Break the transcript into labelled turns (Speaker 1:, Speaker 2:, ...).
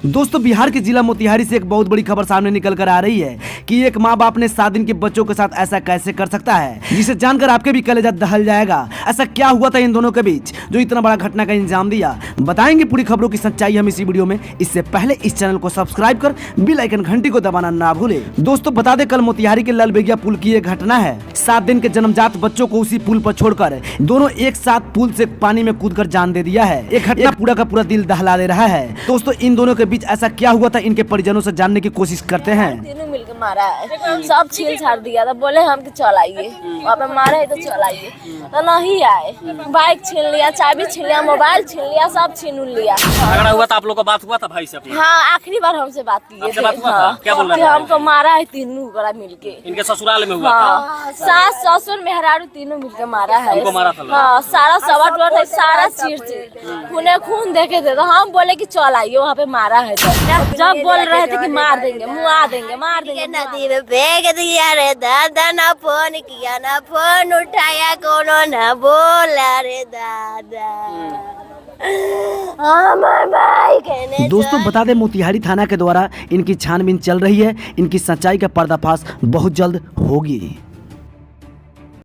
Speaker 1: दोस्तों बिहार के जिला मोतिहारी से एक बहुत बड़ी खबर सामने निकल कर आ रही है कि एक माँ बाप ने 7 दिन के बच्चों के साथ ऐसा कैसे कर सकता है, जिसे जानकर आपके भी कलेजा दहल जाएगा। ऐसा क्या हुआ था इन दोनों के बीच जो इतना बड़ा घटना का इंजाम दिया, बताएंगे पूरी खबरों की सच्चाई हम इसी वीडियो में। इससे पहले इस चैनल को सब्सक्राइब कर बेल आइकन घंटी को दबाना ना भूले। दोस्तों बता दें, कल मोतिहारी के लालबेगिया पुल की एक घटना है। 7 दिन के जन्मजात बच्चों को उसी पुल पर छोड़कर दोनों एक साथ पुल से पानी में कूदकर जान दे दिया है। एक घटना पूरा का पूरा दिल दहला दे रहा है। दोस्तों इन दोनों के बीच ऐसा क्या हुआ था, इनके परिजनों से जानने की कोशिश करते हैं।
Speaker 2: तीनों मिलकर मारा है, सब छील छाड़ दिया था। बोले हम कि चल आइए, वहाँ पे मारे है तो चल आइए, तो नहीं आए। बाइक छीन लिया, चाबी छीन लिया, मोबाइल छीन लिया, सब छीन लिया।
Speaker 3: झगड़ा हुआ था आप लोग का, बात हुआ था भाई से?
Speaker 2: हाँ, आखिरी बार हमसे बात किए थे।
Speaker 3: क्या बोल रहे
Speaker 2: थे? हमको मारा है तीनों बड़ा मिलके।
Speaker 3: इनके ससुराल में हुआ
Speaker 2: था? सास ससुर मेहरारू तीनों मिलकर मारा है।
Speaker 3: मारा था?
Speaker 2: हाँ, सारा सवाट था, सारा चीर खूने खून देखे थे। तो हम बोले कि चल आइए, वहाँ पे मारा है। जब बोल रहे थे कि मार देंगे, मुआ देंगे, मार देंगे।
Speaker 4: नदी में फेंक दिया रे दादा, ना फोन किया, ना फोन उठाया, कोनो ना बोला रे दादा।
Speaker 1: दोस्तों बता दें, मोतिहारी थाना के द्वारा इनकी छानबीन चल रही है। इनकी सच्चाई का पर्दाफाश बहुत जल्द होगी।